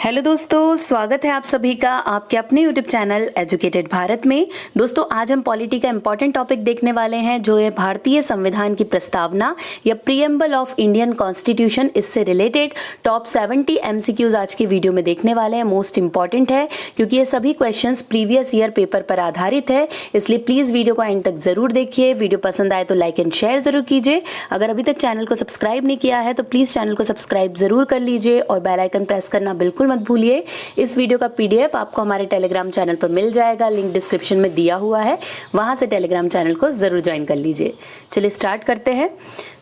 Hello दोस्तों, स्वागत है आप सभी का आपके अपने यूट्यूब चैनल एजुकेटेड भारत में। दोस्तों, आज हम पॉलिटी का इंपॉर्टेंट टॉपिक देखने वाले हैं जो है भारतीय संविधान की प्रस्तावना या प्रीएम्बल ऑफ इंडियन कॉन्स्टिट्यूशन। इससे रिलेटेड टॉप 70 एमसीक्यूज आज की वीडियो में देखने वाले हैं। मोस्ट इंपॉर्टेंट है क्योंकि ये सभी क्वेश्चंस प्रीवियस ईयर पेपर पर आधारित है, इसलिए प्लीज़ वीडियो को एंड तक ज़रूर देखिए। वीडियो पसंद आए तो लाइक एंड शेयर ज़रूर कीजिए। अगर अभी तक चैनल को सब्सक्राइब नहीं किया है तो प्लीज़ चैनल को सब्सक्राइब ज़रूर कर लीजिए और बेल आइकन प्रेस करना बिल्कुल मत भूलिए। इस वीडियो का पीडीएफ आपको हमारे टेलीग्राम चैनल पर मिल जाएगा, लिंक डिस्क्रिप्शन में दिया हुआ है, वहां से टेलीग्राम चैनल को जरूर ज्वाइन कर लीजिए। चलिए स्टार्ट करते हैं।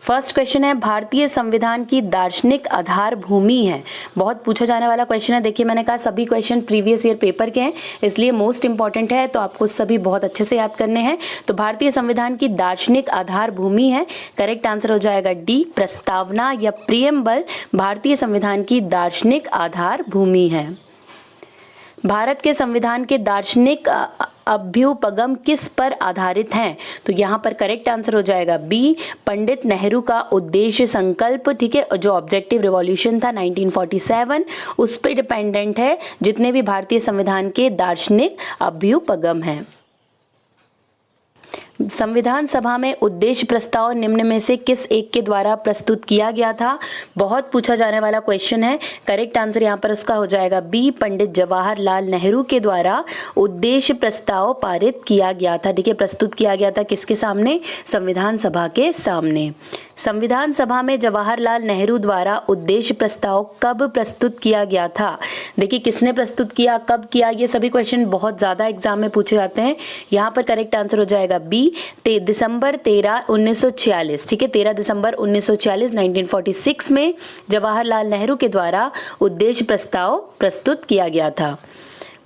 फर्स्ट क्वेश्चन है, भारतीय संविधान की दार्शनिक आधार भूमि है। बहुत पूछा जाने वाला क्वेश्चन है। देखिए, मैंने कहा सभी क्वेश्चन प्रीवियस ईयर पेपर के हैं, इसलिए मोस्ट इंपॉर्टेंट है, तो आपको सभी बहुत अच्छे से याद करने हैं। तो भारतीय संविधान की दार्शनिक आधार भूमि है। करेक्ट आंसर हो जाएगा डी, प्रस्तावना या प्रीएम्बल भारतीय संविधान की दार्शनिक आधार भूमि है। भारत के संविधान के दार्शनिक अभ्युपगम किस पर आधारित हैं? तो यहाँ पर करेक्ट आंसर हो जाएगा बी, पंडित नेहरू का उद्देश्य संकल्प। ठीक है, जो ऑब्जेक्टिव रिवॉल्यूशन था 1947 उस पर डिपेंडेंट है जितने भी भारतीय संविधान के दार्शनिक अभ्युपगम हैं। संविधान सभा में उद्देश्य प्रस्ताव निम्न में से किस एक के द्वारा प्रस्तुत किया गया था? बहुत पूछा जाने वाला क्वेश्चन है। करेक्ट आंसर यहाँ पर उसका हो जाएगा बी, पंडित जवाहरलाल नेहरू के द्वारा उद्देश्य प्रस्ताव पारित किया गया था। ठीक है, प्रस्तुत किया गया था किसके सामने? संविधान सभा के सामने। संविधान सभा में जवाहरलाल नेहरू द्वारा उद्देश्य प्रस्ताव कब प्रस्तुत किया गया था? देखिए, किसने प्रस्तुत किया, कब किया, ये सभी क्वेश्चन बहुत ज्यादा एग्जाम में पूछे जाते हैं। यहाँ पर करेक्ट आंसर हो जाएगा बी, दिसंबर 13, 1946। ठीक है, 13 दिसंबर 1946 1946 में जवाहरलाल नेहरू के द्वारा उद्देश्य प्रस्ताव प्रस्तुत किया गया था।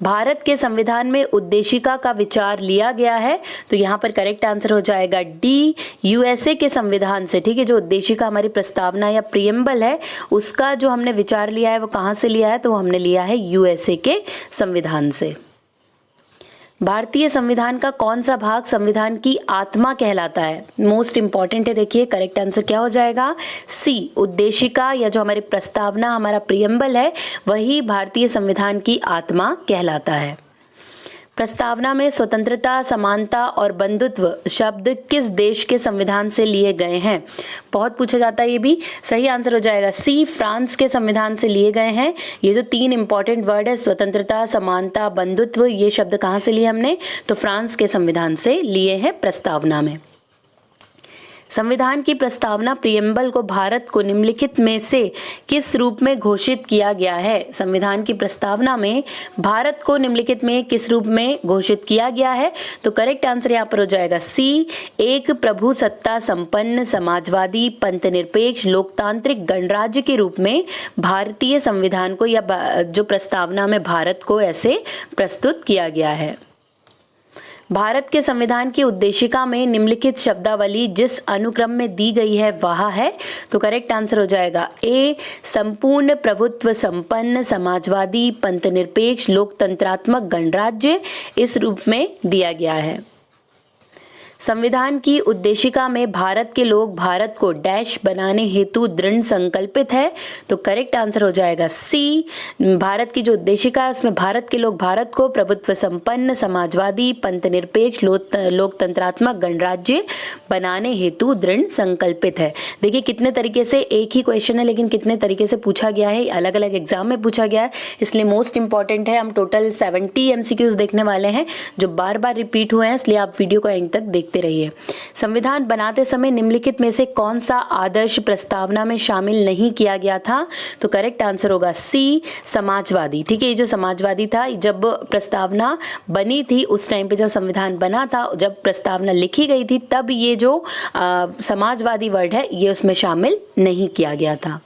भारत के संविधान में उद्देशिका का विचार लिया गया है, तो यहाँ पर करेक्ट आंसर हो जाएगा डी, यूएसए के संविधान से। ठीक है, जो उद्देशिका हमारी प्रस्तावना या प्रीएम्बल है उसका जो हमने विचार लिया है वो कहाँ से लिया है? तो हमने लिया है यूएसए के संविधान से। भारतीय संविधान का कौन सा भाग संविधान की आत्मा कहलाता है? मोस्ट इंपॉर्टेंट है। देखिए, करेक्ट आंसर क्या हो जाएगा? सी, उद्देशिका या जो हमारी प्रस्तावना हमारा प्रीएम्बल है वही भारतीय संविधान की आत्मा कहलाता है। प्रस्तावना में स्वतंत्रता, समानता और बंधुत्व शब्द किस देश के संविधान से लिए गए हैं? बहुत पूछा जाता है ये भी। सही आंसर हो जाएगा सी, फ्रांस के संविधान से लिए गए हैं। ये जो तीन इंपॉर्टेंट वर्ड है, स्वतंत्रता, समानता, बंधुत्व, ये शब्द कहाँ से लिए हमने? तो फ्रांस के संविधान से लिए हैं प्रस्तावना में। संविधान की प्रस्तावना प्रीएम्बल को भारत को निम्नलिखित में से किस रूप में घोषित किया गया है? संविधान की प्रस्तावना में भारत को निम्नलिखित में किस रूप में घोषित किया गया है? तो करेक्ट आंसर यहाँ पर हो जाएगा सी, एक प्रभु सत्ता संपन्न समाजवादी पंथनिरपेक्ष लोकतांत्रिक गणराज्य के रूप में भारतीय संविधान को या जो प्रस्तावना में भारत को ऐसे प्रस्तुत किया गया है। भारत के संविधान की उद्देशिका में निम्नलिखित शब्दावली जिस अनुक्रम में दी गई है वह है? तो करेक्ट आंसर हो जाएगा ए, संपूर्ण प्रभुत्व संपन्न समाजवादी पंथनिरपेक्ष लोकतंत्रात्मक गणराज्य इस रूप में दिया गया है। संविधान की उद्देशिका में भारत के लोग भारत को डैश बनाने हेतु दृढ़ संकल्पित है, तो करेक्ट आंसर हो जाएगा सी, भारत की जो उद्देशिका है उसमें भारत के लोग भारत को प्रभुत्व संपन्न समाजवादी पंथनिरपेक्ष लोकतंत्रात्मक गणराज्य बनाने हेतु दृढ़ संकल्पित है। देखिए, कितने तरीके से एक ही क्वेश्चन है लेकिन कितने तरीके से पूछा गया है, अलग अलग एग्जाम में पूछा गया है, इसलिए मोस्ट इंपॉर्टेंट है। हम टोटल 70 एमसीक्यूज देखने वाले हैं जो बार बार रिपीट हुए हैं, इसलिए आप वीडियो को एंड तक देखते रहिए। संविधान बनाते समय निम्नलिखित में से कौन सा आदर्श प्रस्तावना में शामिल नहीं किया गया था? तो करेक्ट आंसर होगा सी, समाजवादी। ठीक है, ये जो समाजवादी था, जब प्रस्तावना बनी थी उस टाइम पे जब संविधान बना था, जब प्रस्तावना लिखी गई थी तब ये जो समाजवादी वर्ड है ये उसमें शामिल नहीं किया गया था।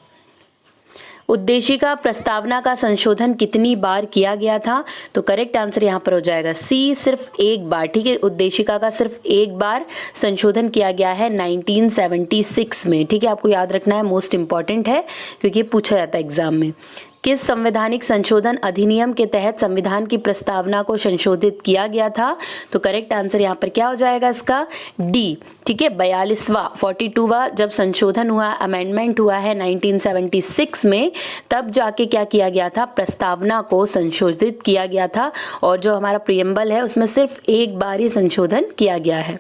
उद्देशिका प्रस्तावना का संशोधन कितनी बार किया गया था? तो करेक्ट आंसर यहाँ पर हो जाएगा सी, सिर्फ एक बार। ठीक है, उद्देशिका का सिर्फ एक बार संशोधन किया गया है 1976 में। ठीक है, आपको याद रखना है, मोस्ट इंपॉर्टेंट है क्योंकि ये पूछा जाता है एग्जाम में। किस संवैधानिक संशोधन अधिनियम के तहत संविधान की प्रस्तावना को संशोधित किया गया था? तो करेक्ट आंसर यहाँ पर क्या हो जाएगा इसका? डी। ठीक है, 42वां 42वां जब संशोधन हुआ, अमेंडमेंट हुआ है 1976 में, तब जाके क्या किया गया था? प्रस्तावना को संशोधित किया गया था। और जो हमारा प्रियम्बल है उसमें सिर्फ एक बार ही संशोधन किया गया है।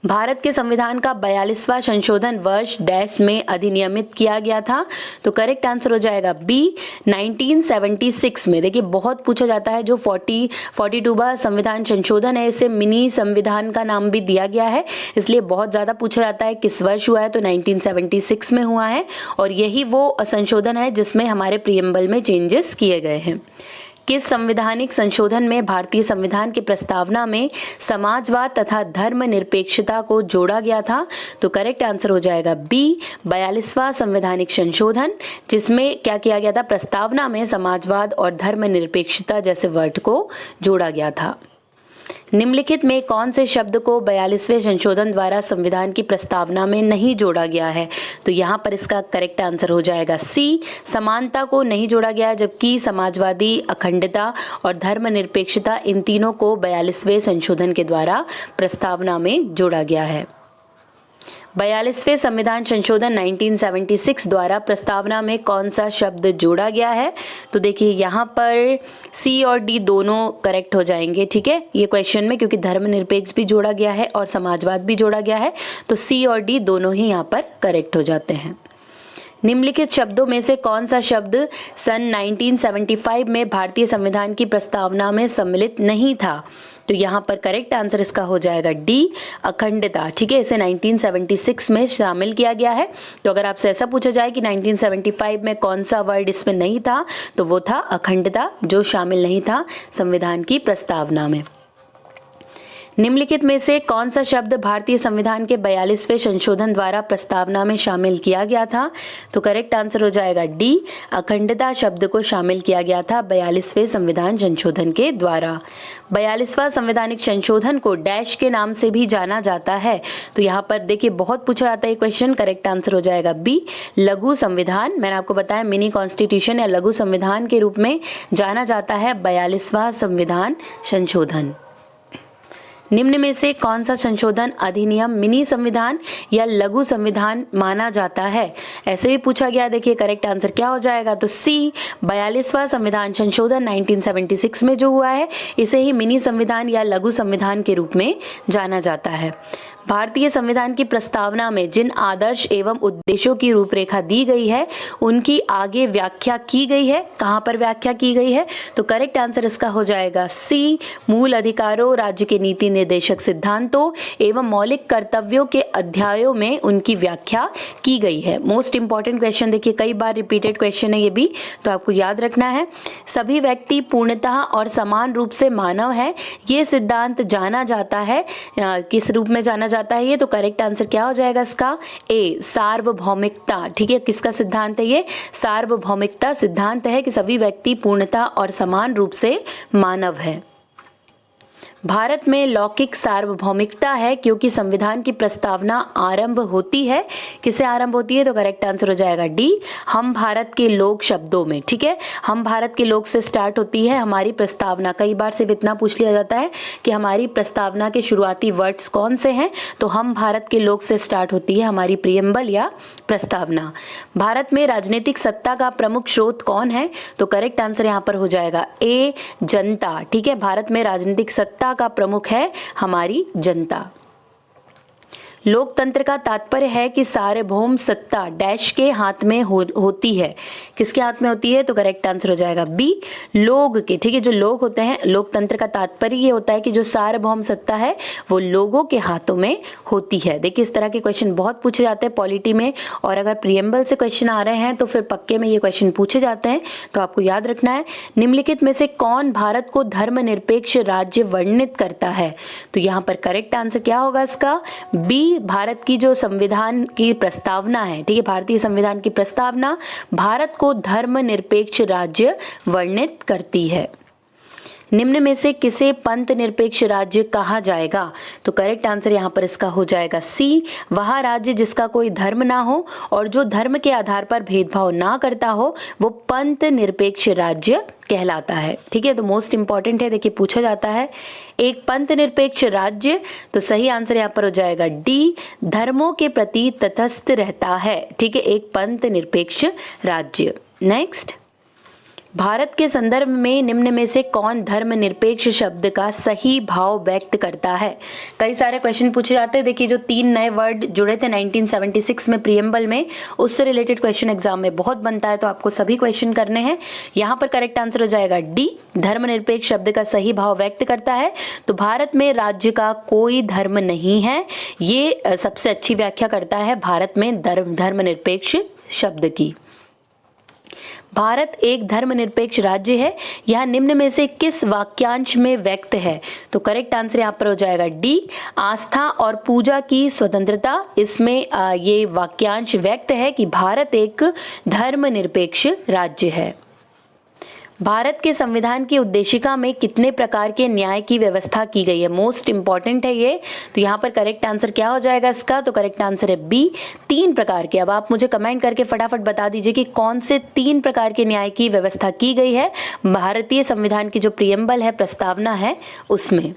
भारत के संविधान का 42वां संशोधन वर्ष डैश में अधिनियमित किया गया था? तो करेक्ट आंसर हो जाएगा बी, 1976 में। देखिए बहुत पूछा जाता है, जो 42वां संविधान संशोधन है इसे मिनी संविधान का नाम भी दिया गया है, इसलिए बहुत ज़्यादा पूछा जाता है किस वर्ष हुआ है, तो 1976 में हुआ है। और यही वो संशोधन है जिसमें हमारे प्रियम्बल में चेंजेस किए गए हैं। किस संवैधानिक संशोधन में भारतीय संविधान की प्रस्तावना में समाजवाद तथा धर्मनिरपेक्षता को जोड़ा गया था? तो करेक्ट आंसर हो जाएगा बी, 42वां संवैधानिक संशोधन, जिसमें क्या किया गया था? प्रस्तावना में समाजवाद और धर्मनिरपेक्षता जैसे वर्ड को जोड़ा गया था। निम्नलिखित में कौन से शब्द को 42वें संशोधन द्वारा संविधान की प्रस्तावना में नहीं जोड़ा गया है? तो यहाँ पर इसका करेक्ट आंसर हो जाएगा सी, समानता को नहीं जोड़ा गया, जबकि समाजवादी, अखंडता और धर्मनिरपेक्षता इन तीनों को 42वें संशोधन के द्वारा प्रस्तावना में जोड़ा गया है। 42वें संविधान संशोधन 1976 द्वारा प्रस्तावना में कौन सा शब्द जोड़ा गया है? तो देखिए यहाँ पर सी और डी दोनों करेक्ट हो जाएंगे। ठीक है, ये क्वेश्चन में क्योंकि धर्मनिरपेक्ष भी जोड़ा गया है और समाजवाद भी जोड़ा गया है, तो सी और डी दोनों ही यहाँ पर करेक्ट हो जाते हैं। निम्नलिखित शब्दों में से कौन सा शब्द सन 1975 में भारतीय संविधान की प्रस्तावना में सम्मिलित नहीं था? तो यहाँ पर करेक्ट आंसर इसका हो जाएगा डी, अखंडता। ठीक है, इसे 1976 में शामिल किया गया है। तो अगर आपसे ऐसा पूछा जाए कि 1975 में कौन सा वर्ड इसमें नहीं था, तो वो था अखंडता, जो शामिल नहीं था संविधान की प्रस्तावना में। निम्नलिखित में से कौन सा शब्द भारतीय संविधान के 42वें संशोधन द्वारा प्रस्तावना में शामिल किया गया था? तो करेक्ट आंसर हो जाएगा डी, अखंडता शब्द को शामिल किया गया था 42वें संविधान संशोधन के द्वारा। 42वां संवैधानिक संशोधन को डैश के नाम से भी जाना जाता है? तो यहाँ पर देखिए बहुत पूछा जाता है क्वेश्चन, करेक्ट आंसर हो जाएगा बी, लघु संविधान। मैंने आपको बताया मिनी कॉन्स्टिट्यूशन या लघु संविधान के रूप में जाना जाता है 42वां संविधान संशोधन। निम्न में से कौन सा संशोधन अधिनियम मिनी संविधान या लघु संविधान माना जाता है? ऐसे भी पूछा गया। देखिए करेक्ट आंसर क्या हो जाएगा? तो सी, 42वां संविधान संशोधन 1976 में जो हुआ है इसे ही मिनी संविधान या लघु संविधान के रूप में जाना जाता है। भारतीय संविधान की प्रस्तावना में जिन आदर्श एवं उद्देश्यों की रूपरेखा दी गई है उनकी आगे व्याख्या की गई है। कहाँ पर व्याख्या की गई है? तो करेक्ट आंसर इसका हो जाएगा सी, मूल अधिकारों, राज्य के नीति निर्देशक सिद्धांतों एवं मौलिक कर्तव्यों के अध्यायों में उनकी व्याख्या की गई है। मोस्ट इंपॉर्टेंट क्वेश्चन, देखिए कई बार रिपीटेड क्वेश्चन है ये भी, तो आपको याद रखना है। सभी व्यक्ति पूर्णतः और समान रूप से मानव है, ये सिद्धांत जाना जाता है, किस रूप में जाना जाता है ये? तो करेक्ट आंसर क्या हो जाएगा इसका? ए, सार्वभौमिकता। ठीक है, किसका सिद्धांत है ये? सार्वभौमिकता सिद्धांत है कि सभी व्यक्ति पूर्णतः और समान रूप से मानव है। भारत में लौकिक सार्वभौमिकता है क्योंकि संविधान की प्रस्तावना आरंभ होती है, किससे आरंभ होती है? तो करेक्ट आंसर हो जाएगा डी, हम भारत के लोग शब्दों में। ठीक है, हम भारत के लोग से स्टार्ट होती है हमारी प्रस्तावना। कई बार सिर्फ इतना पूछ लिया जाता है कि हमारी प्रस्तावना के शुरुआती वर्ड्स कौन से हैं, तो हम भारत के लोग से स्टार्ट होती है हमारी प्रियम्बल या प्रस्तावना। भारत में राजनीतिक सत्ता का प्रमुख स्रोत कौन है? तो करेक्ट आंसर यहाँ पर हो जाएगा ए, जनता। ठीक है, भारत में राजनीतिक सत्ता का प्रमुख है हमारी जनता। लोकतंत्र का तात्पर्य है कि सार्वभौम सत्ता डैश के हाथ में होती है। किसके हाथ में होती है? तो करेक्ट आंसर हो जाएगा बी, लोग के। ठीक है, जो लोग होते हैं, लोकतंत्र का तात्पर्य ये होता है कि जो सार्वभौम सत्ता है वो लोगों के हाथों में होती है। देखिए इस तरह के क्वेश्चन बहुत पूछे जाते हैं पॉलिटी में, और अगर प्रियम्बल से क्वेश्चन आ रहे हैं तो फिर पक्के में ये क्वेश्चन पूछे जाते हैं, तो आपको याद रखना है। निम्नलिखित में से कौन भारत को धर्मनिरपेक्ष राज्य वर्णित करता है? तो यहाँ पर करेक्ट आंसर क्या होगा इसका? बी, भारत की जो संविधान की प्रस्तावना है, ठीक है, भारतीय संविधान की प्रस्तावना भारत को धर्मनिरपेक्ष राज्य वर्णित करती है। निम्न में से किसे पंथ निरपेक्ष राज्य कहा जाएगा? तो करेक्ट आंसर यहाँ पर इसका हो जाएगा सी, वह राज्य जिसका कोई धर्म ना हो और जो धर्म के आधार पर भेदभाव ना करता हो वो पंथ निरपेक्ष राज्य कहलाता है। ठीक है, तो मोस्ट इंपॉर्टेंट है, देखिए पूछा जाता है एक पंथ निरपेक्ष राज्य, तो सही आंसर यहाँ पर हो जाएगा डी, धर्मों के प्रति तटस्थ रहता है। ठीक है, एक पंथ निरपेक्ष राज्य। नेक्स्ट, भारत के संदर्भ में निम्न में से कौन धर्मनिरपेक्ष शब्द का सही भाव व्यक्त करता है? कई सारे क्वेश्चन पूछे जाते हैं। देखिए जो 3 नए वर्ड जुड़े थे 1976 में प्रीएम्बल में, उससे रिलेटेड क्वेश्चन एग्जाम में बहुत बनता है, तो आपको सभी क्वेश्चन करने हैं। यहाँ पर करेक्ट आंसर हो जाएगा डी, धर्मनिरपेक्ष शब्द का सही भाव व्यक्त करता है। तो भारत में राज्य का कोई धर्म नहीं है, ये सबसे अच्छी व्याख्या करता है भारत में धर्मनिरपेक्ष शब्द की। भारत एक धर्मनिरपेक्ष राज्य है, यह निम्न में से किस वाक्यांश में व्यक्त है? तो करेक्ट आंसर यहाँ पर हो जाएगा डी, आस्था और पूजा की स्वतंत्रता। इसमें ये वाक्यांश व्यक्त है कि भारत एक धर्मनिरपेक्ष राज्य है। भारत के संविधान की उद्देशिका में कितने प्रकार के न्याय की व्यवस्था की गई है? मोस्ट इंपॉर्टेंट है ये, तो यहाँ पर करेक्ट आंसर क्या हो जाएगा इसका? तो करेक्ट आंसर है बी, 3 प्रकार के। अब आप मुझे कमेंट करके फटाफट बता दीजिए कि कौन से 3 प्रकार के न्याय की व्यवस्था की गई है भारतीय संविधान की जो प्रीएम्बल है, प्रस्तावना है उसमें।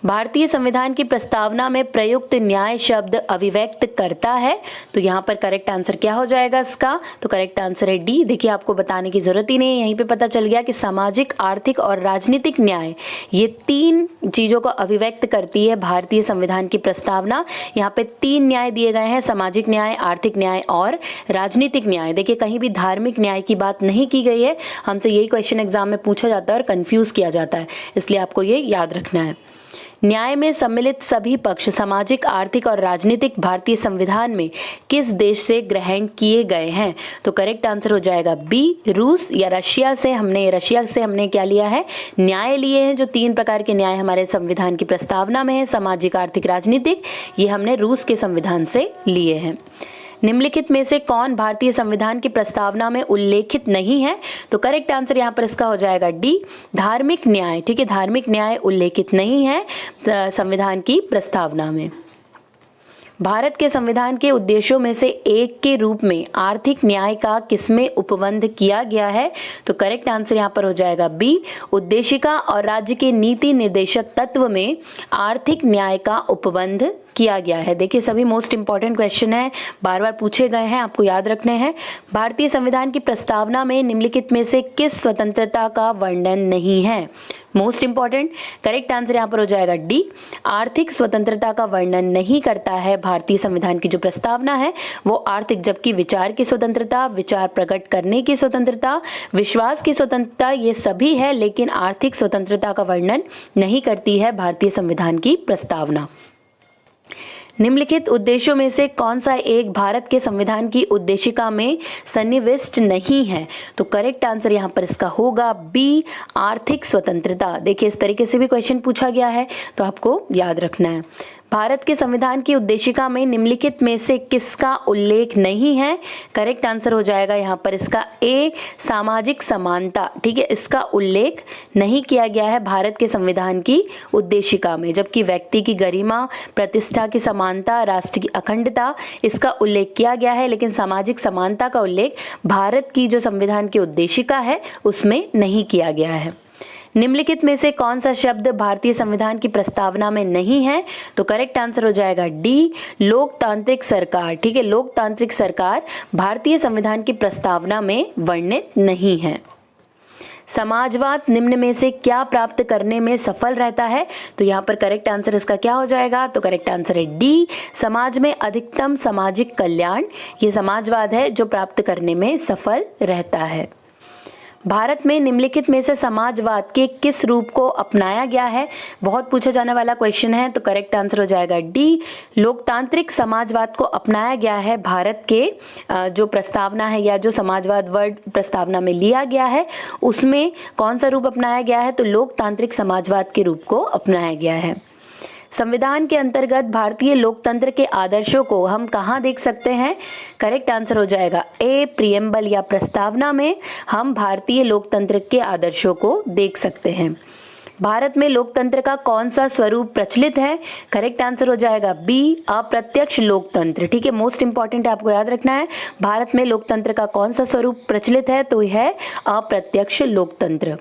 भारतीय संविधान की प्रस्तावना में प्रयुक्त न्याय शब्द अभिव्यक्त करता है, तो यहाँ पर करेक्ट आंसर क्या हो जाएगा इसका? तो करेक्ट आंसर है डी। देखिए आपको बताने की जरूरत ही नहीं है, यहीं पे पता चल गया कि सामाजिक, आर्थिक और राजनीतिक न्याय, ये 3 चीजों को अभिव्यक्त करती है भारतीय संविधान की प्रस्तावना। यहाँ पे 3 न्याय दिए गए हैं, सामाजिक न्याय, आर्थिक न्याय और राजनीतिक न्याय। देखिए कहीं भी धार्मिक न्याय की बात नहीं की गई है, हमसे यही क्वेश्चन एग्जाम में पूछा जाता है और कंफ्यूज किया जाता है, इसलिए आपको ये याद रखना है। न्याय में सम्मिलित सभी पक्ष सामाजिक, आर्थिक और राजनीतिक भारतीय संविधान में किस देश से ग्रहण किए गए हैं? तो करेक्ट आंसर हो जाएगा बी, रूस या रशिया से हमने क्या लिया है? न्याय लिए हैं। जो 3 प्रकार के न्याय हमारे संविधान की प्रस्तावना में है, सामाजिक, आर्थिक, राजनीतिक, ये हमने रूस के संविधान से लिए हैं। निम्नलिखित में से कौन भारतीय संविधान की प्रस्तावना में उल्लेखित नहीं है? तो करेक्ट आंसर यहाँ पर इसका हो जाएगा डी, धार्मिक न्याय। ठीक है, धार्मिक न्याय उल्लेखित नहीं है संविधान की प्रस्तावना में। भारत के संविधान के उद्देश्यों में से एक के रूप में आर्थिक न्याय का किसमें उपबंध किया गया है? तो करेक्ट आंसर यहाँ पर हो जाएगा बी, उद्देशिका और राज्य के नीति निर्देशक तत्व में आर्थिक न्याय का उपबंध किया गया है। देखिए सभी मोस्ट इंपॉर्टेंट क्वेश्चन है, बार बार पूछे गए हैं, आपको याद रखने हैं। भारतीय संविधान की प्रस्तावना में निम्नलिखित में से किस स्वतंत्रता का वर्णन नहीं है? मोस्ट इंपॉर्टेंट, करेक्ट आंसर यहाँ पर हो जाएगा डी, आर्थिक स्वतंत्रता का वर्णन नहीं करता है भारतीय संविधान की जो प्रस्तावना है वो आर्थिक, जबकि विचार की स्वतंत्रता, विचार प्रकट करने की स्वतंत्रता, विश्वास की स्वतंत्रता, ये सभी है, लेकिन आर्थिक स्वतंत्रता का वर्णन नहीं करती है भारतीय संविधान की प्रस्तावना। निम्नलिखित उद्देश्यों में से कौन सा एक भारत के संविधान की उद्देशिका में सन्निविष्ट नहीं है? तो करेक्ट आंसर यहाँ पर इसका होगा बी, आर्थिक स्वतंत्रता। देखिए इस तरीके से भी क्वेश्चन पूछा गया है, तो आपको याद रखना है। भारत के संविधान की उद्देशिका में निम्नलिखित में से किसका उल्लेख नहीं है? करेक्ट आंसर हो जाएगा यहाँ पर इसका ए, सामाजिक समानता। ठीक है, इसका उल्लेख नहीं किया गया है भारत के संविधान की उद्देशिका में, जबकि व्यक्ति की गरिमा, प्रतिष्ठा की समानता, राष्ट्र की अखंडता, इसका उल्लेख किया गया है, लेकिन सामाजिक समानता का उल्लेख भारत की जो संविधान की उद्देशिका है उसमें नहीं किया गया है। निम्नलिखित में से कौन सा शब्द भारतीय संविधान की प्रस्तावना में नहीं है? तो करेक्ट आंसर हो जाएगा डी, लोकतांत्रिक सरकार। ठीक है, लोकतांत्रिक सरकार भारतीय संविधान की प्रस्तावना में वर्णित नहीं है। समाजवाद निम्न में से क्या प्राप्त करने में सफल रहता है? तो यहाँ पर करेक्ट आंसर इसका क्या हो जाएगा? तो करेक्ट आंसर है डी, समाज में अधिकतम सामाजिक कल्याण। ये समाजवाद है जो प्राप्त करने में सफल रहता है। भारत में निम्नलिखित में से समाजवाद के किस रूप को अपनाया गया है? बहुत पूछा जाने वाला क्वेश्चन है, तो करेक्ट आंसर हो जाएगा डी, लोकतांत्रिक समाजवाद को अपनाया गया है। भारत के जो प्रस्तावना है या जो समाजवाद वर्ड प्रस्तावना में लिया गया है उसमें कौन सा रूप अपनाया गया है? तो लोकतांत्रिक समाजवाद के रूप को अपनाया गया है। संविधान के अंतर्गत भारतीय लोकतंत्र के आदर्शों को हम कहाँ देख सकते हैं? करेक्ट आंसर हो जाएगा ए, प्रियम्बल या प्रस्तावना में हम भारतीय लोकतंत्र के आदर्शों को देख सकते हैं। भारत में लोकतंत्र का कौन सा स्वरूप प्रचलित है? करेक्ट आंसर हो जाएगा बी, अप्रत्यक्ष लोकतंत्र। ठीक है, मोस्ट इंपॉर्टेंट आपको याद रखना है, भारत में लोकतंत्र का कौन सा स्वरूप प्रचलित है? तो यह है अप्रत्यक्ष लोकतंत्र।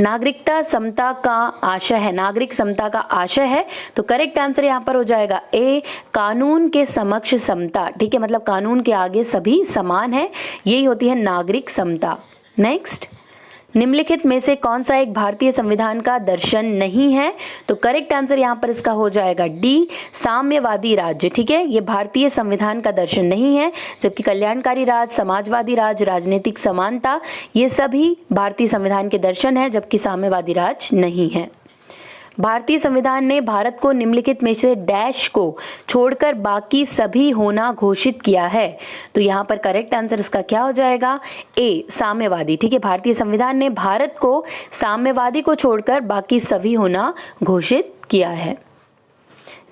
नागरिकता समता का आशय है, नागरिक समता का आशय है, तो करेक्ट आंसर यहाँ पर हो जाएगा ए, कानून के समक्ष समता। ठीक है, मतलब कानून के आगे सभी समान है, यही होती है नागरिक समता। नेक्स्ट, निम्नलिखित में से कौन सा एक भारतीय संविधान का दर्शन नहीं है? तो करेक्ट आंसर यहाँ पर इसका हो जाएगा डी, साम्यवादी राज्य। ठीक है, ये भारतीय संविधान का दर्शन नहीं है, जबकि कल्याणकारी राज, समाजवादी राज, राजनीतिक समानता, ये सभी भारतीय संविधान के दर्शन है, जबकि साम्यवादी राज नहीं है। भारतीय संविधान ने भारत को निम्नलिखित में से डैश को छोड़कर बाकी सभी होना घोषित किया है। तो यहाँ पर करेक्ट आंसर इसका क्या हो जाएगा? ए, साम्यवादी। ठीक है, भारतीय संविधान ने भारत को साम्यवादी को छोड़कर बाकी सभी होना घोषित किया है।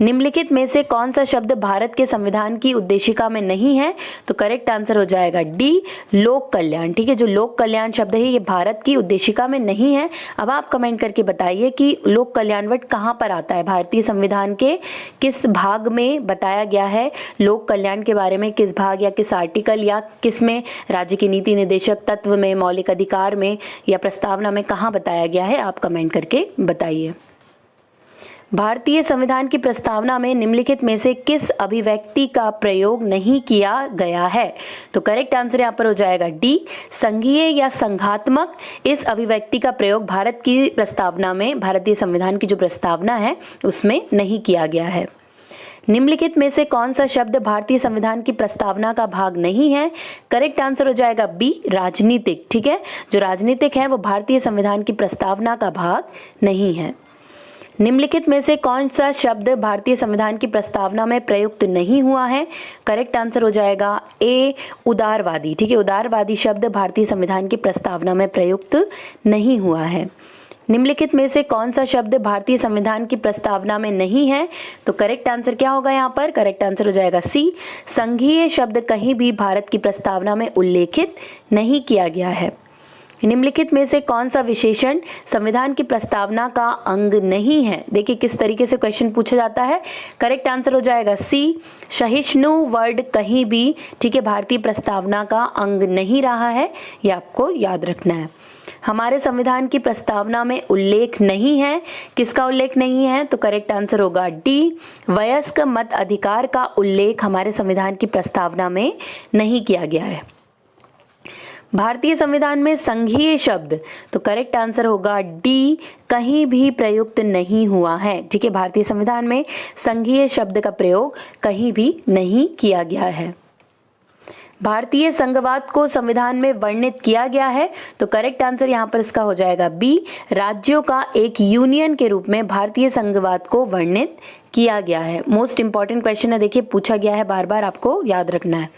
निम्नलिखित में से कौन सा शब्द भारत के संविधान की उद्देशिका में नहीं है? तो करेक्ट आंसर हो जाएगा डी, लोक कल्याण। ठीक है, जो लोक कल्याण शब्द है ये भारत की उद्देशिका में नहीं है। अब आप कमेंट करके बताइए कि लोक कल्याण वर्ड कहाँ पर आता है, भारतीय संविधान के किस भाग में बताया गया है, लोक कल्याण के बारे में किस भाग या किस आर्टिकल या किस में, राज्य की नीति निर्देशक तत्व में, मौलिक अधिकार में या प्रस्तावना में कहाँ बताया गया है? आप कमेंट करके बताइए। भारतीय संविधान की प्रस्तावना में निम्नलिखित में से किस अभिव्यक्ति का प्रयोग नहीं किया गया है? तो करेक्ट आंसर यहाँ पर हो जाएगा डी, संघीय या संघात्मक। इस अभिव्यक्ति का प्रयोग भारत की प्रस्तावना में, भारतीय संविधान की जो प्रस्तावना है उसमें नहीं किया गया है। निम्नलिखित में से कौन सा शब्द भारतीय संविधान की प्रस्तावना का भाग नहीं है? करेक्ट आंसर हो जाएगा बी, राजनीतिक। ठीक है, जो राजनीतिक है वो भारतीय संविधान की प्रस्तावना का भाग नहीं है। निम्नलिखित में से कौन सा शब्द भारतीय संविधान की प्रस्तावना में प्रयुक्त नहीं हुआ है? करेक्ट आंसर हो जाएगा ए, उदारवादी। ठीक है, उदारवादी शब्द भारतीय संविधान की प्रस्तावना में प्रयुक्त नहीं हुआ है। निम्नलिखित में से कौन सा शब्द भारतीय संविधान की प्रस्तावना में नहीं है? तो करेक्ट आंसर क्या होगा यहाँ पर? करेक्ट आंसर हो जाएगा सी, संघीय शब्द कहीं भी भारत की प्रस्तावना में उल्लेखित नहीं किया गया है। निम्नलिखित में से कौन सा विशेषण संविधान की प्रस्तावना का अंग नहीं है? देखिए किस तरीके से क्वेश्चन पूछा जाता है। करेक्ट आंसर हो जाएगा सी, सहिष्णु वर्ड कहीं भी, ठीक है, भारतीय प्रस्तावना का अंग नहीं रहा है, ये आपको याद रखना है। हमारे संविधान की प्रस्तावना में उल्लेख नहीं है, किसका उल्लेख नहीं है? तो करेक्ट आंसर होगा डी, वयस्क मत अधिकार का उल्लेख हमारे संविधान की प्रस्तावना में नहीं किया गया है। भारतीय संविधान में संघीय शब्द, तो करेक्ट आंसर होगा डी, कहीं भी प्रयुक्त नहीं हुआ है। ठीक है, भारतीय संविधान में संघीय शब्द का प्रयोग कहीं भी नहीं किया गया है। भारतीय संघवाद को संविधान में वर्णित किया गया है, तो करेक्ट आंसर यहाँ पर इसका हो जाएगा बी, राज्यों का एक यूनियन के रूप में भारतीय संघवाद को वर्णित किया गया है। मोस्ट इंपॉर्टेंट क्वेश्चन है, देखिए पूछा गया है, बार बार आपको याद रखना है।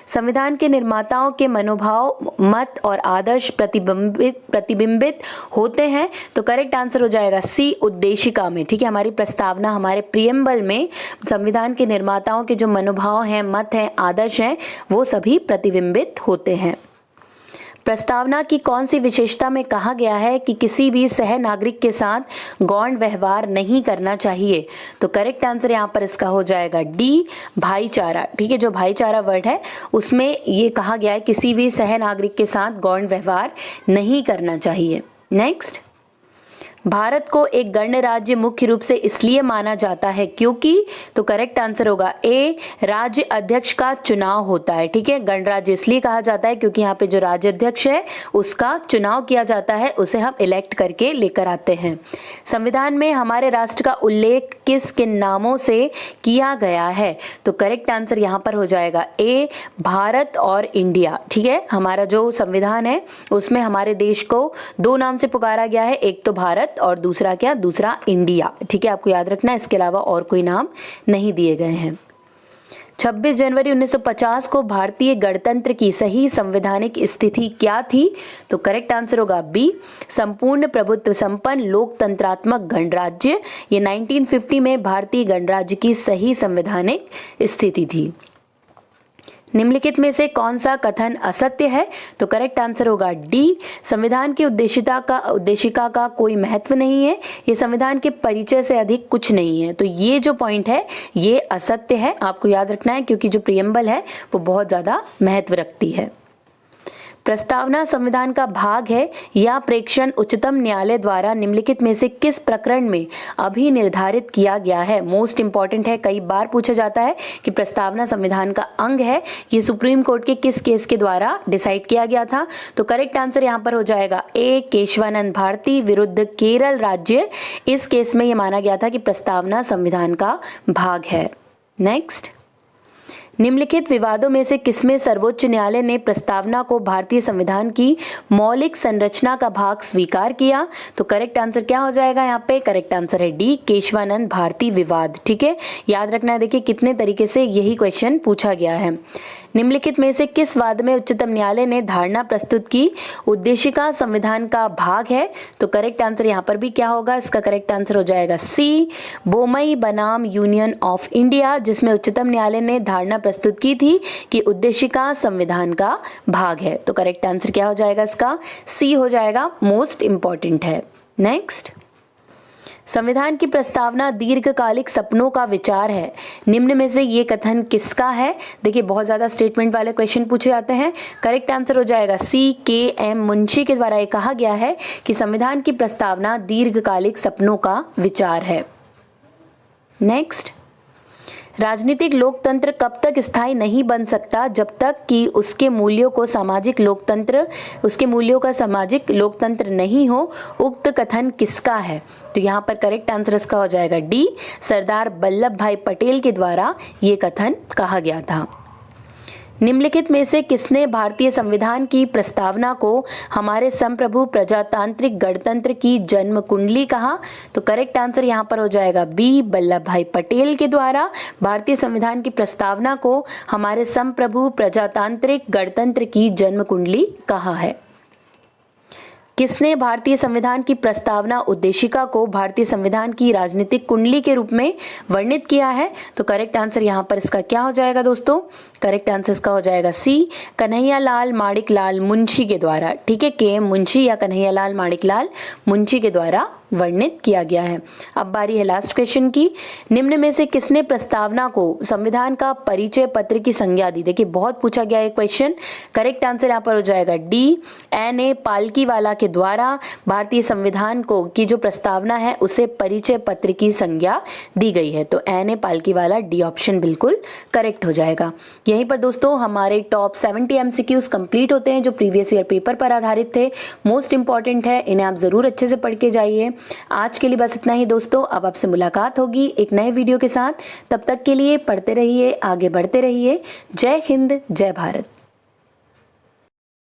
संविधान के निर्माताओं के मनोभाव, मत और आदर्श प्रतिबिंबित होते हैं, तो करेक्ट आंसर हो जाएगा सी, उद्देशिका में। ठीक है, हमारी प्रस्तावना, हमारे प्रियम्बल में संविधान के निर्माताओं के जो मनोभाव हैं, मत हैं, आदर्श हैं, वो सभी प्रतिबिंबित होते हैं। प्रस्तावना की कौन सी विशेषता में कहा गया है कि किसी भी सह नागरिक के साथ गौण व्यवहार नहीं करना चाहिए? तो करेक्ट आंसर यहाँ पर इसका हो जाएगा डी, भाईचारा। ठीक है, जो भाईचारा वर्ड है उसमें ये कहा गया है किसी भी सह नागरिक के साथ गौण व्यवहार नहीं करना चाहिए। नेक्स्ट, भारत को एक गणराज्य मुख्य रूप से इसलिए माना जाता है क्योंकि, तो करेक्ट आंसर होगा ए, राज्य अध्यक्ष का चुनाव होता है। ठीक है, गणराज्य इसलिए कहा जाता है क्योंकि यहाँ पे जो राज्य अध्यक्ष है उसका चुनाव किया जाता है, उसे हम इलेक्ट करके लेकर आते हैं। संविधान में हमारे राष्ट्र का उल्लेख किस किन नामों से किया गया है? तो करेक्ट आंसर यहाँ पर हो जाएगा ए, भारत और इंडिया। ठीक है, हमारा जो संविधान है उसमें हमारे देश को दो नाम से पुकारा गया है, एक तो भारत और दूसरा क्या? दूसरा इंडिया। ठीक है, आपको याद रखना है, इसके अलावा और कोई नाम नहीं दिए गए हैं। 26 जनवरी 1950 को भारतीय गणतंत्र की सही संवैधानिक स्थिति क्या थी? तो करेक्ट आंसर होगा बी, संपूर्ण प्रभुत्व संपन्न लोकतंत्रात्मक गणराज्य। ये 1950 में भारतीय गणराज्य की सही संवैधानिक स्थिति थी। निम्नलिखित में से कौन सा कथन असत्य है? तो करेक्ट आंसर होगा डी, संविधान की उद्देशिका का कोई महत्व नहीं है, ये संविधान के परिचय से अधिक कुछ नहीं है। तो ये जो पॉइंट है ये असत्य है, आपको याद रखना है, क्योंकि जो प्रियम्बल है वो बहुत ज़्यादा महत्व रखती है। प्रस्तावना संविधान का भाग है या प्रेक्षण उच्चतम न्यायालय द्वारा निम्नलिखित में से किस प्रकरण में अभी निर्धारित किया गया है? मोस्ट इंपॉर्टेंट है, कई बार पूछा जाता है कि प्रस्तावना संविधान का अंग है, ये सुप्रीम कोर्ट के किस केस के द्वारा डिसाइड किया गया था? तो करेक्ट आंसर यहाँ पर हो जाएगा ए, केशवानंद भारती विरुद्ध केरल राज्य। इस केस में ये माना गया था कि प्रस्तावना संविधान का भाग है। नेक्स्ट, निम्नलिखित विवादों में से किसमें सर्वोच्च न्यायालय ने प्रस्तावना को भारतीय संविधान की मौलिक संरचना का भाग स्वीकार किया? तो करेक्ट आंसर क्या हो जाएगा यहाँ पे? करेक्ट आंसर है डी, केशवानंद भारती विवाद। ठीक है, याद रखना है, देखिए कितने तरीके से यही क्वेश्चन पूछा गया है। निम्नलिखित में से किस वाद में उच्चतम न्यायालय ने धारणा प्रस्तुत की उद्देशिका संविधान का भाग है? तो करेक्ट आंसर यहाँ पर भी क्या होगा? इसका करेक्ट आंसर हो जाएगा सी, बोमई बनाम यूनियन ऑफ इंडिया, जिसमें उच्चतम न्यायालय ने धारणा प्रस्तुत की थी कि उद्देशिका संविधान का भाग है। तो करेक्ट आंसर क्या हो जाएगा? इसका सी हो जाएगा, मोस्ट इंपॉर्टेंट है। नेक्स्ट, संविधान की प्रस्तावना दीर्घकालिक सपनों का विचार है, निम्न में से ये कथन किसका है? देखिए बहुत ज़्यादा स्टेटमेंट वाले क्वेश्चन पूछे जाते हैं। करेक्ट आंसर हो जाएगा सी, के एम मुंशी के द्वारा ये कहा गया है कि संविधान की प्रस्तावना दीर्घकालिक सपनों का विचार है। नेक्स्ट, राजनीतिक लोकतंत्र कब तक स्थायी नहीं बन सकता? जब तक कि उसके मूल्यों का सामाजिक लोकतंत्र नहीं हो। उक्त कथन किसका है? तो यहाँ पर करेक्ट आंसर इसका हो जाएगा डी, सरदार वल्लभ भाई पटेल के द्वारा ये कथन कहा गया था। निम्नलिखित में से किसने भारतीय संविधान की प्रस्तावना को हमारे संप्रभु प्रजातांत्रिक गणतंत्र की जन्म कुंडली कहा? तो करेक्ट आंसर यहाँ पर हो जाएगा बी, वल्लभ भाई पटेल के द्वारा भारतीय संविधान की प्रस्तावना को हमारे संप्रभु प्रजातांत्रिक गणतंत्र की जन्म कुंडली कहा है। किसने भारतीय संविधान की प्रस्तावना उद्देशिका को भारतीय संविधान की राजनीतिक कुंडली के रूप में वर्णित किया है? तो करेक्ट आंसर यहाँ पर इसका क्या हो जाएगा दोस्तों? करेक्ट आंसर इसका हो जाएगा सी, कन्हैयालाल माणिकलाल मुंशी के द्वारा। ठीक है, के एम मुंशी या कन्हैयालाल माणिकलाल मुंशी के द्वारा वर्णित किया गया है। अब बारी है लास्ट क्वेश्चन की। निम्न में से किसने प्रस्तावना को संविधान का परिचय पत्र की संज्ञा दी? देखिए बहुत पूछा गया है क्वेश्चन। करेक्ट आंसर यहाँ पर हो जाएगा डी, एन ए पालकीवाला के द्वारा भारतीय संविधान को की जो प्रस्तावना है उसे परिचय पत्र की संज्ञा दी गई है। तो N A Palkhivala, D option बिल्कुल करेक्ट हो जाएगा। यहीं पर दोस्तों हमारे टॉप 70 MCQs कंप्लीट होते हैं जो प्रीवियस ईयर पेपर पर आधारित थे। मोस्ट इंपॉर्टेंट है, इन्हें आप जरूर अच्छे से पढ़ के जाइए। आज के लिए बस इतना ही दोस्तों, अब आपसे मुलाकात होगी एक नए वीडियो के साथ। तब तक के लिए पढ़ते रहिए, आगे बढ़ते रहिए। जय हिंद, जय भारत।